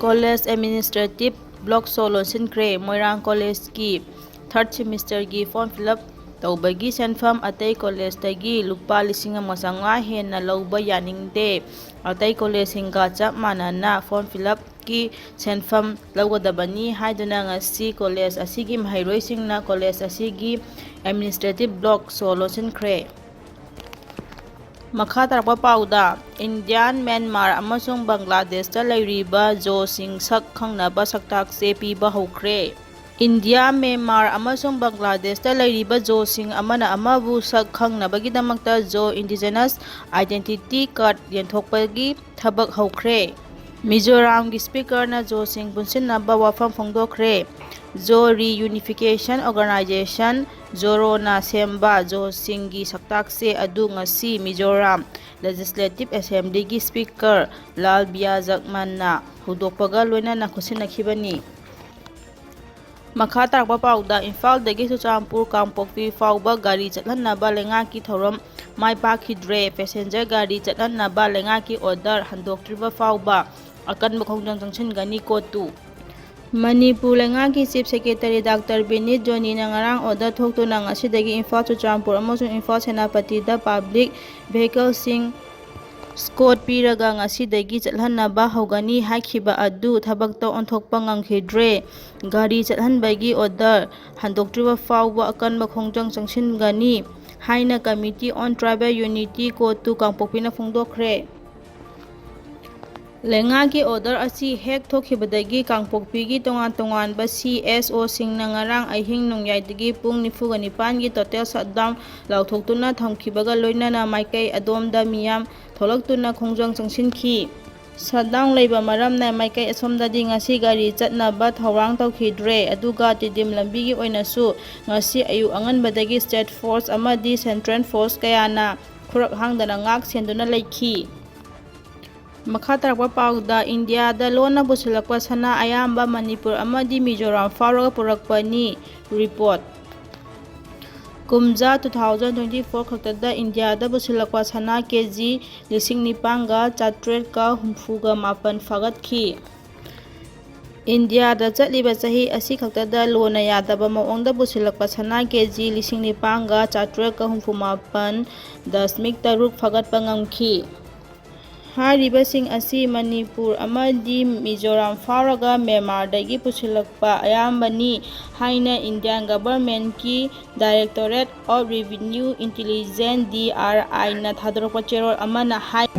College administrative block ꯁꯣ ꯂꯣꯟꯁꯤꯟꯈ꯭ꯔꯦ꯫ ꯃꯣꯏꯔꯥꯡ ꯀꯣꯂꯦꯖꯀꯤ ꯊꯥꯔꯠ ꯁꯦꯃꯤꯁꯇꯔꯒꯤ form fill up ꯇꯧꯕꯒꯤ ꯁꯦꯟꯐꯝ ꯑꯇꯩ ꯀꯣꯂꯦꯖꯇꯒꯤ ꯂꯨꯄꯥ 1,500 ꯍꯦꯟꯅ ꯂꯧꯕ ꯌꯥꯅꯤꯡꯗꯦ꯫ ꯑꯇꯩ ꯀꯣꯂꯦꯖꯁꯤꯡꯒ ꯆꯞ ꯃꯥꯟꯅꯅ ꯐꯣꯔꯝ ꯐꯤꯜꯑꯞꯀꯤ ꯁꯦꯟꯐꯝ ꯂꯧꯒꯗꯕꯅꯤ ꯍꯥꯏꯗꯨꯅ ꯉꯁꯤ ꯀꯣꯂꯦꯖ ꯑꯁꯤꯒꯤ ꯃꯍꯩꯔꯣꯏꯁꯤꯡꯅ ꯀꯣꯂꯦꯖ ꯑꯁꯤꯒꯤ ꯑꯦꯗꯃꯤꯅꯤꯁꯇ꯭ꯔꯦꯇꯤꯚ ꯕ꯭ꯂꯣꯛ ꯁꯣ ꯂꯣꯟꯁꯤꯟꯈ꯭ꯔꯦ꯫ ꯃꯈꯥ ꯇꯥꯔꯛꯄ ꯄꯥꯎꯗ ꯏꯟꯗꯤꯌꯥ, ꯃ꯭ꯌꯥꯟꯃꯥꯔ ꯑꯃꯁꯨꯡ ꯕꯪꯒ꯭ꯂꯥꯗꯦꯁꯇ ꯂꯩꯔꯤꯕ ꯖꯣꯁꯤꯡ ꯁꯛ ꯈꯪꯅꯕ ꯁꯛꯇꯥꯛꯆꯦ ꯄꯤꯕ ꯍꯧꯈ꯭ꯔꯦ꯫ ꯏꯟꯗꯤꯌꯥ, ꯃ꯭ꯌꯥꯟꯃꯥꯔ ꯑꯃꯁꯨꯡ ꯕꯪꯒ꯭ꯂꯥꯗꯦꯁꯇ ꯂꯩꯔꯤꯕ ꯖꯣꯁꯤꯡ ꯑꯃꯅ ꯑꯃꯕꯨ ꯁꯛ ꯈꯪꯅꯕꯒꯤꯗꯃꯛꯇ ꯖꯣ ꯏꯟꯗꯤꯖꯦꯅꯁ ꯑꯥꯏꯗꯦꯟꯇꯤꯇꯤ ꯀꯥꯔꯗ ꯌꯦꯟꯊꯣꯛꯄꯒꯤ ꯊꯕꯛ ꯍꯧꯈ꯭ꯔꯦ꯫ ꯃꯤꯖꯣꯔꯥꯝꯒꯤ ꯁ꯭ꯄꯤꯀꯔꯅ ꯖꯣꯁꯤꯡ ꯄꯨꯟꯁꯤꯟꯅꯕ ꯋꯥꯐꯝ ꯐꯣꯡꯗꯣꯛꯈ꯭ꯔꯦ꯫ ꯖꯣ ꯔꯤ-ꯌꯨꯅꯤꯐꯤꯀꯦꯁꯟ ꯑꯣꯔꯒꯅꯥꯏꯖꯦꯁꯟ (ꯖꯣꯔꯣ)ꯅ ꯁꯦꯝꯕ ꯖꯣꯁꯤꯡꯒꯤ ꯁꯛꯇꯥꯛꯆꯦ ꯑꯗꯨ ꯉꯁꯤ ꯃꯤꯖꯣꯔꯥꯝ ꯂꯦꯖꯤꯁꯂꯦꯇꯤꯚ ꯑꯦꯁꯦꯝꯕ꯭ꯂꯤꯒꯤ ꯁ꯭ꯄꯤꯀꯔ ꯂꯥꯜ ꯕꯤꯌꯥꯖꯛꯃꯟꯅ ꯍꯧꯗꯣꯛꯄꯒ ꯂꯣꯏꯅꯅ ꯈꯨꯠꯁꯤꯟꯅꯈꯤꯕꯅꯤ꯫ ꯃꯈꯥ ꯇꯥꯔꯛꯄ ꯄꯥꯎꯗ ꯏꯝꯐꯥꯜꯗꯒꯤ ꯆꯨꯔꯆꯥꯟꯄꯨꯔ ꯀꯥꯡꯄꯣꯛꯄꯤ ꯐꯥꯎꯕ ꯒꯥꯔꯤ ꯆꯠꯍꯟꯅꯕ ꯂꯩꯉꯥꯛꯀꯤ ꯊꯧꯔꯝ ꯃꯥꯏ ꯄꯥꯛꯈꯤꯗ꯭ꯔꯦ꯫ ꯄꯦꯁꯦꯟꯖꯔ ꯒꯥꯔꯤ ꯆꯠꯍꯟꯅꯕ ꯂꯩꯉꯥꯛꯀꯤ ꯑꯣꯔꯗꯔ ꯍꯟꯗꯣꯛꯇ꯭ꯔꯤꯕ ꯐꯥꯎꯕ ꯑꯀꯟꯕ ꯈꯣꯡꯖꯪ ꯆꯪꯁꯤꯟꯒꯅꯤ ꯀꯣꯔꯠ 2 ꯃꯅꯤꯄꯨꯔ ꯂꯩꯉꯥꯛꯀꯤ ꯆꯤꯐ ꯁꯦꯀ꯭ꯔꯦꯇꯔꯤ ꯗꯥꯛꯇꯔ ꯕꯤꯅꯤꯠ ꯖꯣꯅꯤꯅ ꯉꯔꯥꯡ ꯑꯣꯔꯗꯔ ꯊꯣꯛꯇꯨꯅ ꯉꯁꯤꯗꯒꯤ ꯏꯝꯐꯥꯜ, ꯆꯨꯔꯆꯥꯟꯄꯨꯔ ꯑꯃꯁꯨꯡ ꯏꯝꯐꯥꯜ ꯁꯦꯅꯥꯄꯇꯤꯗ ꯄꯕ꯭ꯂꯤꯛ ꯚꯦꯍꯤꯀꯜꯁꯤꯡ ꯁ꯭ꯀꯣꯠ ꯄꯤꯔꯒ ꯉꯁꯤꯗꯒꯤ ꯆꯠꯍꯟꯅꯕ ꯍꯧꯒꯅꯤ ꯍꯥꯏꯈꯤꯕ ꯑꯗꯨ ꯊꯕꯛꯇ ꯑꯣꯟꯊꯣꯛꯄ ꯉꯝꯈꯤꯗ꯭ꯔꯦ꯫ ꯒꯥꯔꯤ ꯆꯠꯍꯟꯕꯒꯤ ꯑꯣꯔꯗꯔ ꯍꯟꯗꯣꯛꯇ꯭ꯔꯤꯕ ꯐꯥꯎꯕ ꯑꯀꯟꯕ ꯈꯣꯡꯖꯪ ꯆꯪꯁꯤꯟꯒꯅꯤ ꯍꯥꯏꯅ ꯀꯝꯃꯤꯇꯤ ꯑꯣꯟ ꯇ꯭ꯔꯥꯏꯕꯦꯜ ꯌꯨꯅꯤꯇꯤ ꯀꯣꯔꯠ 2 ꯀꯥꯡꯄꯣꯛꯄꯤꯅ ꯐꯣꯡꯗꯣꯛꯈ꯭ꯔꯦ꯫ ꯂꯩꯉꯥꯛꯀꯤ ꯑꯣꯔꯗꯔ ꯑꯁꯤ ꯍꯦꯛ ꯊꯣꯛꯈꯤꯕꯗꯒꯤ ꯀꯥꯡꯄꯣꯛꯄꯤꯒꯤ ꯇꯣꯉꯥꯟ-ꯇꯣꯉꯥꯟꯕ ꯁꯤ.ꯑꯦꯁ.ꯑꯣ.ꯁꯤꯡꯅ ꯉꯔꯥꯡ ꯑꯍꯤꯡ-ꯅꯣꯡꯌꯥꯏꯗꯒꯤ ꯄꯨꯡ 49ꯒꯤ ꯇꯣꯇꯦꯜ ꯁꯠꯗꯥꯎꯟ ꯂꯥꯎꯊꯣꯛꯇꯨꯅ ꯊꯝꯈꯤꯕꯒ ꯂꯣꯏꯅꯅ ꯃꯥꯏꯀꯩ ꯑꯗꯣꯝꯗ ꯃꯤꯌꯥꯝ ꯊꯣꯛꯂꯛꯇꯨꯅ ꯈꯣꯡꯖꯪ ꯆꯪꯁꯤꯟꯈꯤ꯫ ꯁꯠꯗꯥꯎꯟ ꯂꯩꯕ ꯃꯔꯝꯅ ꯃꯥꯏꯀꯩ ꯑꯁꯣꯝꯗꯗꯤ ꯉꯁꯤ ꯒꯥꯔꯤ ꯆꯠꯅꯕ ꯊꯧꯔꯥꯡ ꯇꯧꯈꯤꯗ꯭ꯔꯦ꯫ ꯑꯗꯨꯒ ꯇꯤꯗꯤꯝ ꯂꯝꯕꯤꯒꯤ ꯑꯣꯏꯅꯁꯨ ꯉꯁꯤ ꯑꯌꯨꯛ ꯑꯉꯟꯕꯗꯒꯤ ꯁ꯭ꯇꯦꯠ ꯐꯣꯔꯁ ꯑꯃꯗꯤ ꯁꯦꯟꯇ꯭ꯔꯦꯜ ꯐꯣꯔꯁ ꯀꯌꯥꯅ ꯈꯨꯔꯛ ꯍꯥꯡꯗꯅ ꯉꯥꯛ-ꯁꯦꯟꯗꯨꯅ ꯂꯩꯈꯤ꯫ ꯃꯈꯥ ꯇꯥꯔꯛꯄ ꯄꯥꯎꯗ ꯏꯟꯗꯤꯌꯥꯗ ꯂꯣꯟꯅ ꯄꯨꯁꯤꯜꯂꯛꯄ ꯁꯅꯥ ꯑꯌꯥꯝꯕ ꯃꯅꯤꯄꯨꯔ ꯑꯃꯗꯤ ꯃꯤꯖꯣꯔꯥꯝ ꯐꯥꯎꯔꯒ ꯄꯨꯔꯛꯄꯅꯤ꯫ ꯔꯤꯄꯣꯔꯠ ꯀꯨꯝꯖꯥ 2024 ꯈꯛꯇꯗ ꯏꯟꯗꯤꯌꯥꯗ ꯄꯨꯁꯤꯜꯂꯛꯄ ꯁꯅꯥ ꯀꯦꯖꯤ 9,467 ꯐꯥꯒꯠꯈꯤ꯫ ꯏꯟꯗꯤꯌꯥꯗ ꯆꯠꯂꯤꯕ ꯆꯍꯤ ꯑꯁꯤ ꯈꯛꯇꯗ ꯂꯣꯅ ꯌꯥꯗꯕ ꯃꯑꯣꯡꯗ ꯄꯨꯁꯤꯜꯂꯛꯄ ꯁꯅꯥ ꯀꯦꯖꯤ 9,467.3 ꯐꯥꯒꯠꯄ ꯉꯝꯈꯤ꯫ ꯍꯥꯏꯔꯤꯕꯁꯤꯡ ꯑꯁꯤ ꯃꯅꯤꯄꯨꯔ ꯑꯃꯗꯤ ꯃꯤꯖꯣꯔꯥꯝ ꯐꯥꯎꯔꯒ ꯃ꯭ꯌꯥꯟꯃꯥꯔꯗꯒꯤ ꯄꯨꯁꯤꯜꯂꯛꯄ ꯑꯌꯥꯝꯕꯅꯤ ꯍꯥꯏꯅ ꯏꯟꯗꯤꯌꯥꯟ ꯒꯚꯔꯟꯃꯦꯟꯠꯀꯤ directorate of revenue intelligence (DRI) ꯅ ꯊꯥꯗꯣꯔꯛꯄ ꯆꯦꯔꯣꯜ ꯑꯃꯅ ꯍꯥꯏ꯫